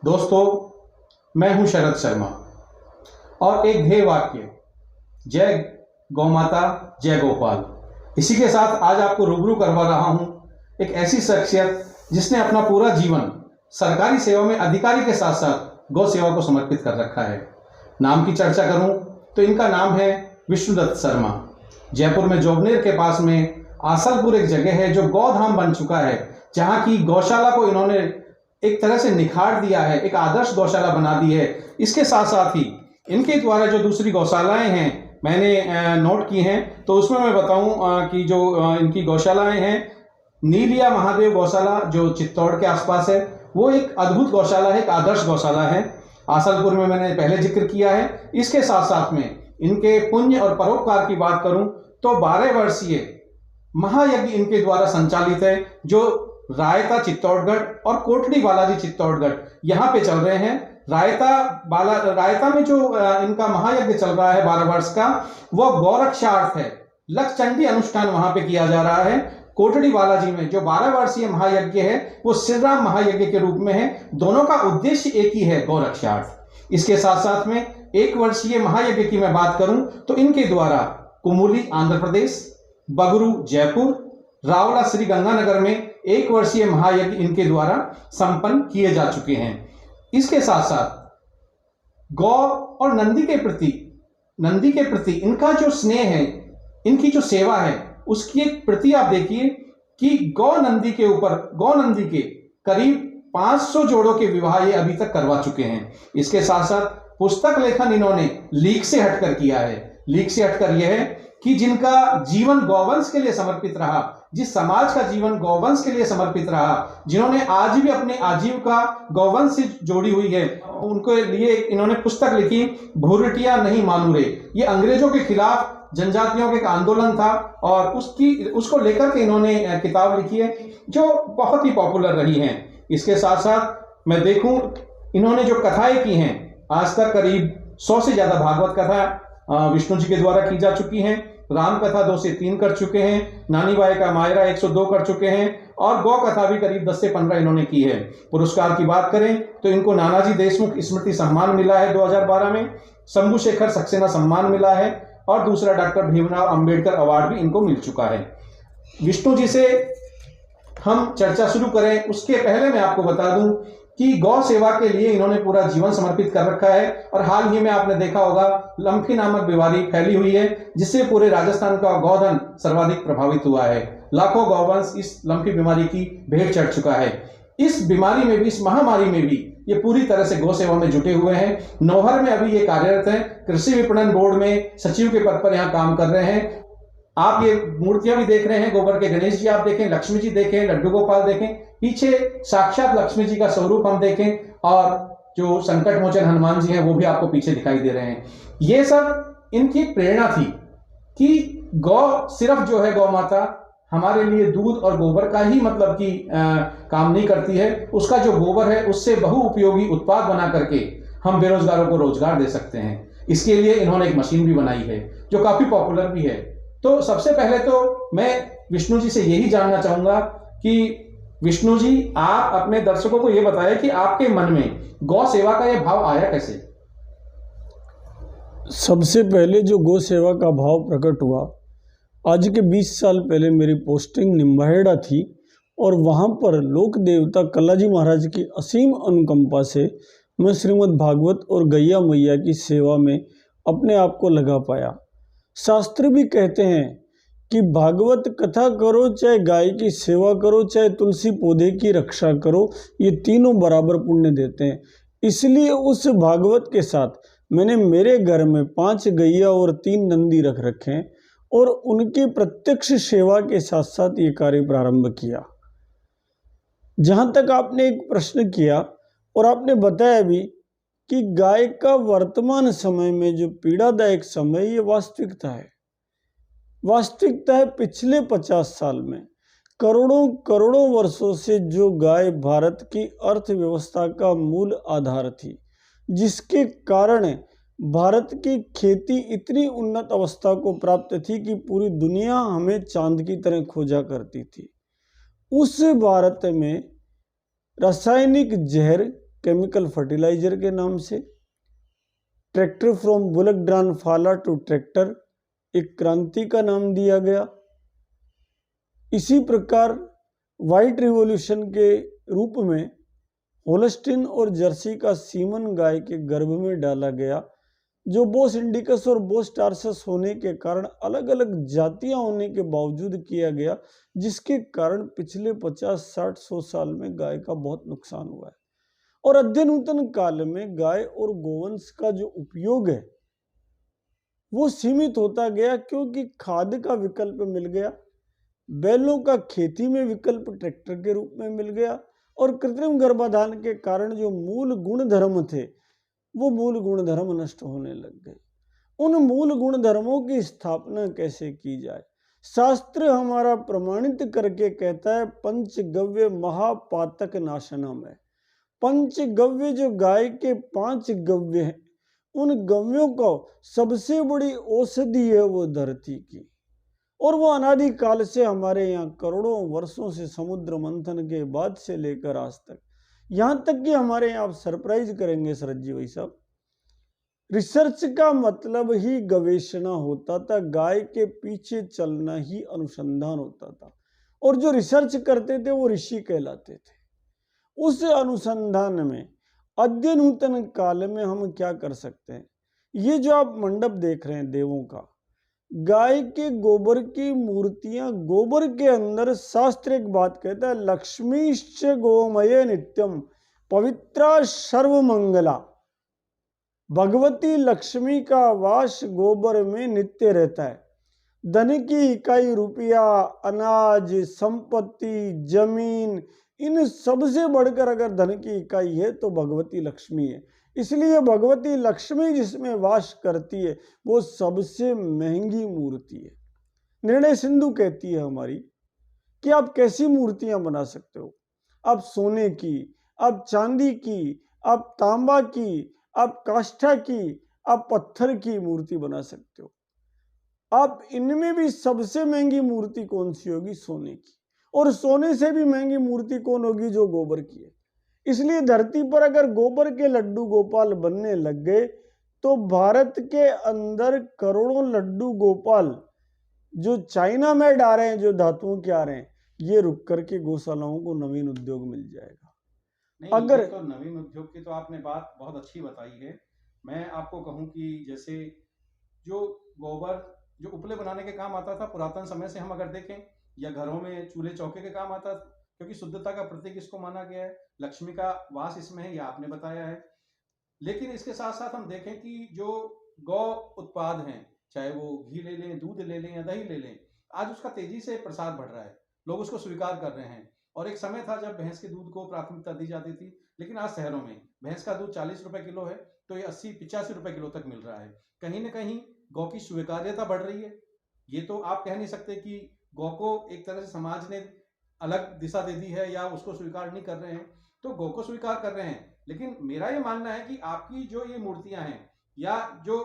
दोस्तों, मैं हूं शरद शर्मा और एक ध्येय वाक्य जय गौ माता जय गोपाल। इसी के साथ आज आपको रूबरू करवा रहा हूं एक ऐसी शख्सियत जिसने अपना पूरा जीवन सरकारी सेवा में अधिकारी के साथ साथ गौ सेवा को समर्पित कर रखा है। नाम की चर्चा करूं तो इनका नाम है विष्णुदत्त शर्मा। जयपुर में जोबनेर के पास में आसलपुर एक जगह है जो गौधाम बन चुका है, जहां की गौशाला को इन्होंने एक तरह से निखार दिया है, एक आदर्श गौशाला बना दी है। इसके साथ साथ ही इनके द्वारा जो दूसरी गौशालाएं हैं मैंने नोट की हैं, तो उसमें मैं बताऊं कि जो इनकी गौशालाएं हैं, नीलिया महादेव गौशाला जो चित्तौड़ के आसपास है, वो एक अद्भुत गौशाला है, एक आदर्श गौशाला है। आसलपुर में मैंने पहले जिक्र किया है। इसके साथ साथ में इनके पुण्य और परोपकार की बात करूं तो 12 वर्षीय महायज्ञ इनके द्वारा संचालित है, जो रायता चित्तौड़गढ़ और कोटड़ी बालाजी चित्तौड़गढ़ यहाँ पे चल रहे हैं। रायता में जो इनका महायज्ञ चल रहा है 12 वर्ष का, वह गौरक्षार्थ है। लक्षचंडी अनुष्ठान वहां पे किया जा रहा है। कोटड़ी बालाजी में जो 12 वर्षीय महायज्ञ है वो श्री राम महायज्ञ के रूप में है। दोनों का उद्देश्य एक ही है, गौरक्षार्थ। इसके साथ साथ में 1 वर्षीय महायज्ञ की मैं बात करूं तो इनके द्वारा कुमुली आंध्र प्रदेश, बगरू जयपुर, रावड़ा श्री गंगानगर में 1 वर्षीय महायज्ञ इनके द्वारा संपन्न किए जा चुके हैं। इसके साथ साथ गौ और नंदी के प्रति इनका जो स्नेह है, इनकी जो सेवा है, उसकी एक प्रति आप देखिए कि गौ नंदी के करीब 500 जोड़ों के विवाह ये अभी तक करवा चुके हैं। इसके साथ साथ पुस्तक लेखन इन्होंने लीक से हटकर किया है। लीक से हटकर यह है कि जिनका जीवन गौवंश के लिए समर्पित रहा, जिस समाज का जीवन गौवंश के लिए समर्पित रहा, जिन्होंने आज भी अपने आजीविका गौवंश से जोड़ी हुई है, उनके लिए इन्होंने पुस्तक लिखी, भूरटिया नहीं मानू रे। ये अंग्रेजों के खिलाफ जनजातियों का एक आंदोलन था और उसको लेकर के इन्होंने किताब लिखी है जो बहुत ही पॉपुलर रही है। इसके साथ साथ मैं देखूं इन्होंने जो कथाएं की हैं, आज तक करीब 100 से ज्यादा भागवत कथा विष्णु जी के द्वारा की जा चुकी हैं। राम कथा 2 से 3 कर चुके हैं। नानी बाई का मायरा 102 कर चुके हैं और गौ कथा भी करीब 10 से 15 इन्होंने की है। पुरस्कार की बात करें तो इनको नानाजी देशमुख स्मृति सम्मान मिला है 2012 में, शंभू शेखर सक्सेना सम्मान मिला है और दूसरा डॉक्टर भीमराव अंबेडकर अवार्ड भी इनको मिल चुका है। विष्णु जी से हम चर्चा शुरू करें उसके पहले मैं आपको बता दूं कि गौ सेवा के लिए इन्होंने पूरा जीवन समर्पित कर रखा है और हाल ही में आपने देखा होगा लम्फी नामक बीमारी फैली हुई है, जिससे पूरे राजस्थान का गौधन सर्वाधिक प्रभावित हुआ है। लाखों गौवंश इस लम्फी बीमारी की भेंट चढ़ चुका है। इस बीमारी में भी, इस महामारी में भी ये पूरी तरह से गौ सेवा में जुटे हुए हैं। नौहर में अभी ये कार्यरत है। कृषि विपणन बोर्ड में सचिव के पद पर यहाँ काम कर रहे हैं। आप ये मूर्तियां भी देख रहे हैं, गोबर के गणेश जी आप देखें, लक्ष्मी जी देखें, लड्डू गोपाल देखें, पीछे साक्षात लक्ष्मी जी का स्वरूप हम देखें और जो संकट मोचन हनुमान जी हैं वो भी आपको पीछे दिखाई दे रहे हैं। ये सब इनकी प्रेरणा थी कि गौ सिर्फ जो है गौ माता हमारे लिए दूध और गोबर का ही मतलब कि काम नहीं करती है। उसका जो गोबर है उससे बहुउपयोगी उत्पाद बना करके हम बेरोजगारों को रोजगार दे सकते हैं। इसके लिए इन्होंने एक मशीन भी बनाई है जो काफी पॉपुलर भी है। तो सबसे पहले तो मैं विष्णु जी से यही जानना चाहूंगा कि विष्णु जी, आप अपने दर्शकों को यह बताएं कि आपके मन में गौ सेवा का यह भाव आया कैसे? सबसे पहले जो गौ सेवा का भाव प्रकट हुआ, आज के 20 साल पहले मेरी पोस्टिंग निम्बाहेड़ा थी और वहाँ पर लोक देवता कल्लाजी महाराज की असीम अनुकंपा से मैं श्रीमद् भागवत और गैया मैया की सेवा में अपने आप को लगा पाया। शास्त्र भी कहते हैं कि भागवत कथा करो, चाहे गाय की सेवा करो, चाहे तुलसी पौधे की रक्षा करो, ये तीनों बराबर पुण्य देते हैं। इसलिए उस भागवत के साथ मैंने मेरे घर में 5 गैया और 3 नंदी रख रखे हैं और उनकी प्रत्यक्ष सेवा के साथ साथ ये कार्य प्रारंभ किया। जहाँ तक आपने एक प्रश्न किया और आपने बताया भी कि गाय का वर्तमान समय में जो पीड़ादायक समय, ये वास्तविकता है। वास्तविकता है पिछले 50 साल में करोड़ों करोड़ों वर्षों से जो गाय भारत की अर्थव्यवस्था का मूल आधार थी, जिसके कारण भारत की खेती इतनी उन्नत अवस्था को प्राप्त थी कि पूरी दुनिया हमें चांद की तरह खोजा करती थी, उस भारत में रासायनिक जहर, केमिकल फर्टिलाइजर के नाम से। ट्रैक्टर फ्रॉम बुलक ड्रान फाला टू ट्रैक्टर एक क्रांति का नाम दिया गया। इसी प्रकार व्हाइट रिवॉल्यूशन के रूप में होल्स्टीन और जर्सी का सीमन गाय के गर्भ में डाला गया, जो बोस इंडिकस और बोस टार्सस होने के कारण अलग अलग जातियां होने के बावजूद किया गया, जिसके कारण पिछले 50, 60, 100 साल में गाय का बहुत नुकसान हुआ है। और अध्ययनूतन काल में गाय और गोवंश का जो उपयोग है वो सीमित होता गया, क्योंकि खाद का विकल्प मिल गया, बैलों का खेती में विकल्प ट्रैक्टर के रूप में मिल गया, और कृत्रिम गर्भाधान के कारण जो मूल गुणधर्म थे वो मूल गुणधर्म नष्ट होने लग गए। उन मूल गुणधर्मों की स्थापना कैसे की जाए? शास्त्र हमारा प्रमाणित करके कहता है पंचगव्य महापातक नाशनम है। पंचगव्य जो गाय के 5 गव्य हैं, उन गव्यों को सबसे बड़ी औषधि है वो धरती की, और वो अनादिकाल से हमारे यहाँ करोड़ों वर्षों से समुद्र मंथन के बाद से लेकर आज तक, यहाँ तक कि हमारे यहाँ आप सरप्राइज करेंगे शरद जी भाई साहब, रिसर्च का मतलब ही गवेषणा होता था, गाय के पीछे चलना ही अनुसंधान होता था, और जो रिसर्च करते थे वो ऋषि कहलाते थे। उस अनुसंधान में अध्ययनूतन काल में हम क्या कर सकते हैं? ये जो आप मंडप देख रहे हैं देवों का, गाय के गोबर की मूर्तियां, गोबर के अंदर शास्त्र एक बात कहता है लक्ष्मीश्च गोमय नित्यम पवित्रा सर्वमंगला। भगवती लक्ष्मी का वास गोबर में नित्य रहता है। धन की इकाई रुपया, अनाज, संपत्ति, जमीन, इन सबसे बढ़कर अगर धन की इकाई है तो भगवती लक्ष्मी है। इसलिए भगवती लक्ष्मी जिसमें वास करती है वो सबसे महंगी मूर्ति है। निर्णय सिंधु कहती है हमारी कि आप कैसी मूर्तियां बना सकते हो? आप सोने की, आप चांदी की, आप तांबा की, आप काष्ठा की, आप पत्थर की मूर्ति बना सकते हो। आप इनमें भी सबसे महंगी मूर्ति कौन सी होगी? सोने की। और सोने से भी महंगी मूर्ति कौन होगी? जो गोबर की है। इसलिए धरती पर अगर गोबर के लड्डू गोपाल बनने लग गए तो भारत के अंदर करोड़ों लड्डू गोपाल जो चाइना में आ रहे हैं, जो धातुओं के आ रहे हैं, ये रुक करके गौशालाओं को नवीन उद्योग मिल जाएगा। नहीं, अगर ये तो नवीन उद्योग की तो आपने बात बहुत अच्छी बताई है। मैं आपको कहूं कि जैसे जो गोबर जो उपले बनाने के काम आता था पुरातन समय से, हम अगर देखें, या घरों में चूल्हे चौके के काम आता, क्योंकि शुद्धता का प्रतीक इसको माना गया है, लक्ष्मी का वास इसमें है, यह आपने बताया है। लेकिन इसके साथ साथ हम देखें कि जो गौ उत्पाद हैं, चाहे वो घी ले लें, दूध ले लें या दही ले लें, आज उसका तेजी से प्रसार बढ़ रहा है, लोग उसको स्वीकार कर रहे हैं। और एक समय था जब भैंस के दूध को प्राथमिकता दी जाती थी, लेकिन आज शहरों में भैंस का दूध 40 रुपए किलो है, तो ये 80-85 रुपए किलो तक मिल रहा है। कहीं ना कहीं गौ की स्वीकार्यता बढ़ रही है। ये तो आप कह नहीं सकते कि गौ को एक तरह से समाज ने अलग दिशा दे दी है या उसको स्वीकार नहीं कर रहे हैं, तो गौ को स्वीकार कर रहे हैं। लेकिन मेरा ये मानना है कि आपकी जो ये मूर्तियां हैं या जो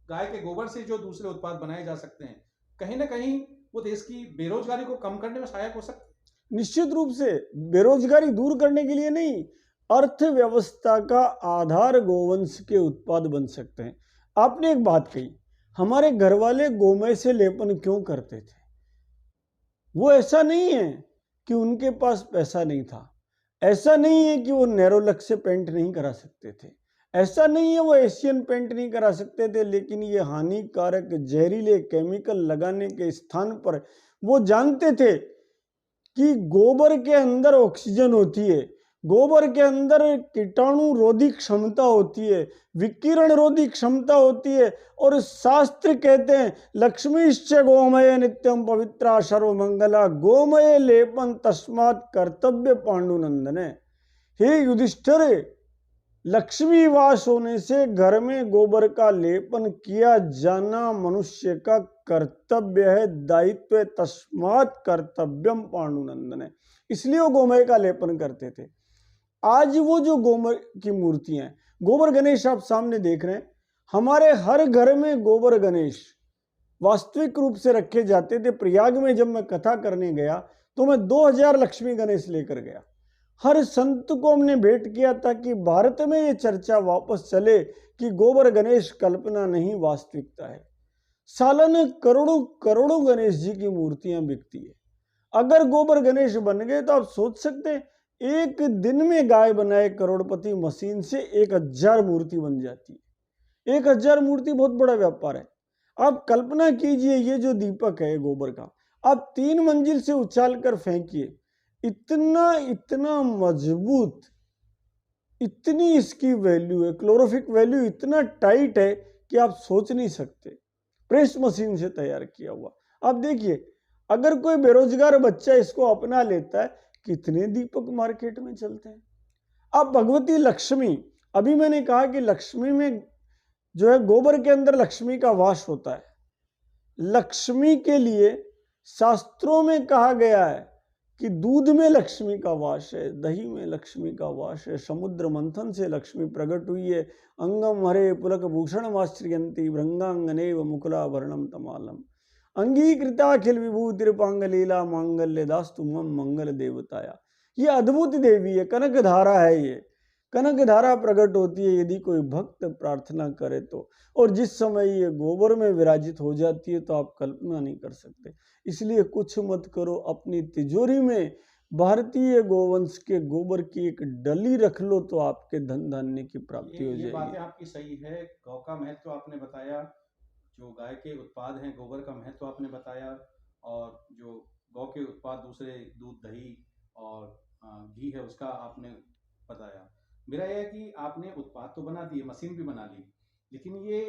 गाय के गोबर से जो दूसरे उत्पाद बनाए जा सकते हैं, कहीं ना कहीं वो देश की बेरोजगारी को कम करने में सहायक हो सकते हैं। निश्चित रूप से बेरोजगारी दूर करने के लिए नहीं, अर्थव्यवस्था का आधार गोवंश के उत्पाद बन सकते हैं। आपने एक बात कही, हमारे घर वाले गोमय से लेपन क्यों करते थे? वो ऐसा नहीं है कि उनके पास पैसा नहीं था, ऐसा नहीं है कि वो नैरोलक्स से पेंट नहीं करा सकते थे, ऐसा नहीं है वो एशियन पेंट नहीं करा सकते थे, लेकिन ये हानिकारक जहरीले केमिकल लगाने के स्थान पर वो जानते थे कि गोबर के अंदर ऑक्सीजन होती है, गोबर के अंदर कीटाणु रोधी क्षमता होती है, विकिरण रोधी क्षमता होती है, और शास्त्र कहते हैं लक्ष्मीश्च गोमय नित्यम पवित्रा सर्वमंगला, गोमय लेपन तस्मात् कर्तव्य पांडुनंदन। हे युधिष्ठिर, लक्ष्मी वास होने से घर में गोबर का लेपन किया जाना मनुष्य का कर्तव्य है, दायित्व है, तस्मात् कर्तव्यम पांडुनंदन। इसलिए वो गोमय का लेपन करते थे। आज वो जो गोबर की मूर्तियां हैं, गोबर गणेश आप सामने देख रहे हैं, हमारे हर घर में गोबर गणेश वास्तविक रूप से रखे जाते थे। प्रयाग में जब मैं कथा करने गया तो मैं 2000 लक्ष्मी गणेश लेकर गया। हर संत को हमने भेंट किया ताकि भारत में ये चर्चा वापस चले कि गोबर गणेश कल्पना नहीं वास्तविकता है। सालाना करोड़ों करोड़ों गणेश जी की मूर्तियां बिकती है। अगर गोबर गणेश बन गए तो आप सोच सकते हैं एक दिन में गाय बनाए करोड़पति मशीन से 1000 मूर्ति बन जाती है। 1000 मूर्ति बहुत बड़ा व्यापार है। आप कल्पना कीजिए ये जो दीपक है गोबर का, आप 3 मंजिल से उछाल कर फेंकिए, इतना इतना मजबूत, इतनी इसकी वैल्यू है, क्लोरोफिक वैल्यू इतना टाइट है कि आप सोच नहीं सकते। प्रेस मशीन से तैयार किया हुआ। आप देखिए अगर कोई बेरोजगार बच्चा इसको अपना लेता है, कितने दीपक मार्केट में चलते हैं। अब भगवती लक्ष्मी, अभी मैंने कहा कि लक्ष्मी में जो है गोबर के अंदर लक्ष्मी का वास होता है। लक्ष्मी के लिए शास्त्रों में कहा गया है कि दूध में लक्ष्मी का वास है, दही में लक्ष्मी का वास है, समुद्र मंथन से लक्ष्मी प्रकट हुई है। अंगम हरे पुलक भूषण माश्रियंती भृंगांगनेव मुकुलाभरणम तमालम अंगीकृताखिल विभूतिरपांग लीला मांगल्य दास्तु मम मंगल देवताया। ये अद्भुत देवी है, कनक धारा है। ये कनक धारा प्रकट होती है यदि कोई भक्त प्रार्थना करे तो, और जिस समय ये गोबर में विराजित हो जाती है तो आप कल्पना नहीं कर सकते। इसलिए कुछ मत करो, अपनी तिजोरी में भारतीय गोवंश के गोबर की एक डली रख लो तो आपके धन धान्य की प्राप्ति हो जाएगी। ये बातें आपकी सही है। गौ का महत्व आपने बताया, जो गाय के उत्पाद हैं गोबर का महत्व आपने बताया, और जो गौ के उत्पाद दूसरे दूध दही और घी है उसका आपने बताया। मेरा यह है कि आपने उत्पाद तो बना दिए, मशीन भी बना ली, लेकिन ये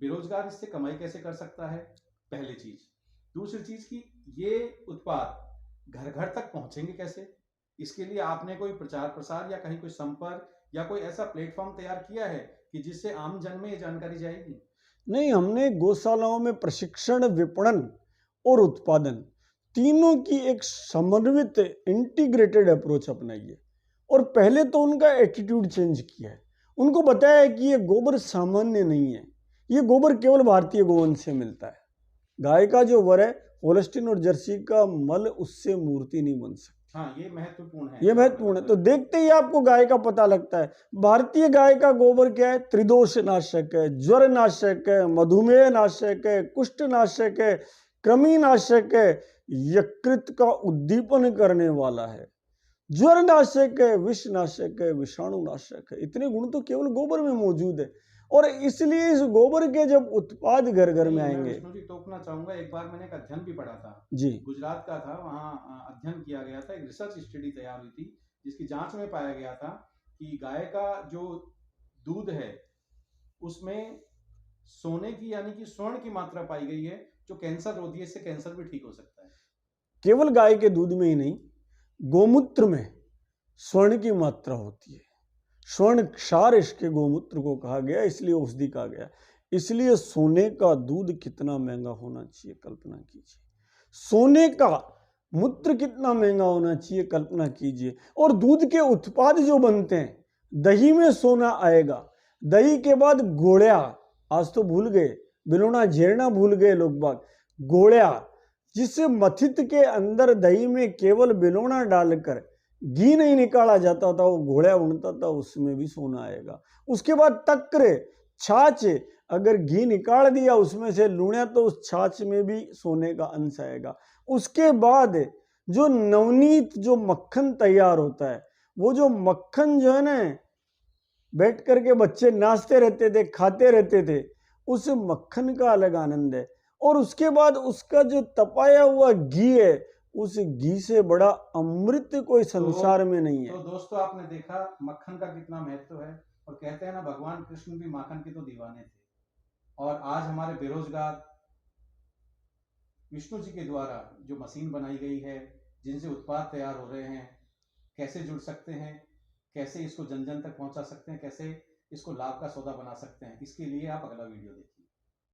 बेरोजगार इससे कमाई कैसे कर सकता है, पहली चीज। दूसरी चीज कि ये उत्पाद घर घर तक पहुंचेंगे कैसे, इसके लिए आपने कोई प्रचार प्रसार या कहीं कोई संपर्क या कोई ऐसा प्लेटफॉर्म तैयार किया है कि जिससे आम जन में ये जानकारी जाएगी? नहीं, हमने गौशालाओं में प्रशिक्षण, विपणन और उत्पादन तीनों की एक समन्वित इंटीग्रेटेड अप्रोच अपनाई है। और पहले तो उनका एटीट्यूड चेंज किया है। उनको बताया है कि ये गोबर सामान्य नहीं है, ये गोबर केवल भारतीय गोवंश से मिलता है। गाय का जो वर है, होल्स्टीन और जर्सी का मल, उससे मूर्ति नहीं बन सकती। हाँ, ये महत्वपूर्ण है। ये महत्वपूर्ण है। तो देखते ही आपको गाय का पता लगता है। भारतीय गाय का गोबर क्या है? त्रिदोष नाशक है, ज्वर नाशक है, मधुमेह नाशक है, कुष्ठ नाशक है, कृमि नाशक है, यकृत का उद्दीपन करने वाला है, ज्वर नाशक है, विष नाशक है, विषाणु नाशक है। इतने गुण तो केवल गोबर में मौजूद है। और इसलिए इस गोबर के जब उत्पाद घर घर में आएंगे। विष्णु जी टोकना चाहूंगा, एक बार मैंने एक अध्ययन भी पढ़ा था जी, गुजरात का था, वहाँ अध्ययन किया गया था, एक रिसर्च स्टडी तैयार हुई थी जिसकी जांच में पाया गया था कि गाय का जो दूध है उसमें सोने की यानी कि स्वर्ण की मात्रा पाई गई है, जो कैंसर रोधी है, इससे कैंसर भी ठीक हो सकता है। केवल गाय के दूध में ही नहीं, गोमूत्र में स्वर्ण की मात्रा होती है। स्वर्ण क्षार इसके गोमूत्र को कहा गया, इसलिए औषधि कहा गया। इसलिए सोने का दूध कितना महंगा होना चाहिए, कल्पना कीजिए। सोने का मूत्र कितना महंगा होना चाहिए, कल्पना कीजिए। और दूध के उत्पाद जो बनते हैं, दही में सोना आएगा, दही के बाद गोड़िया, आज तो भूल गए, बिलोना झेरना भूल गए लोग बाग, गोड़िया, जिससे मथित के अंदर दही में केवल बिलोना डालकर घी नहीं निकाला जाता था, वो घोड़ा उड़ता था, उसमें भी सोना आएगा। उसके बाद तक्र, छाछ, अगर घी निकाल दिया उसमें से लूणा तो उस छाछ में भी सोने का अंश आएगा। उसके बाद जो नवनीत जो मक्खन तैयार होता है, वो जो मक्खन जो है ना, बैठ करके बच्चे नाचते रहते थे, खाते रहते थे, उस मक्खन का अलग आनंद है। और उसके बाद उसका जो तपाया हुआ घी है, उस घी से बड़ा अमृत कोई संसार में नहीं है। तो दोस्तों, आपने देखा मक्खन का कितना महत्व है। और कहते हैं ना, भगवान कृष्ण भी माखन के तो दीवाने थे। और आज हमारे बेरोजगार विष्णु जी के द्वारा जो मशीन बनाई गई है, जिनसे उत्पाद तैयार हो रहे हैं, कैसे जुड़ सकते हैं, कैसे इसको जन जन तक पहुंचा सकते हैं, कैसे इसको लाभ का सौदा बना सकते हैं, इसके लिए आप अगला वीडियो देखिए।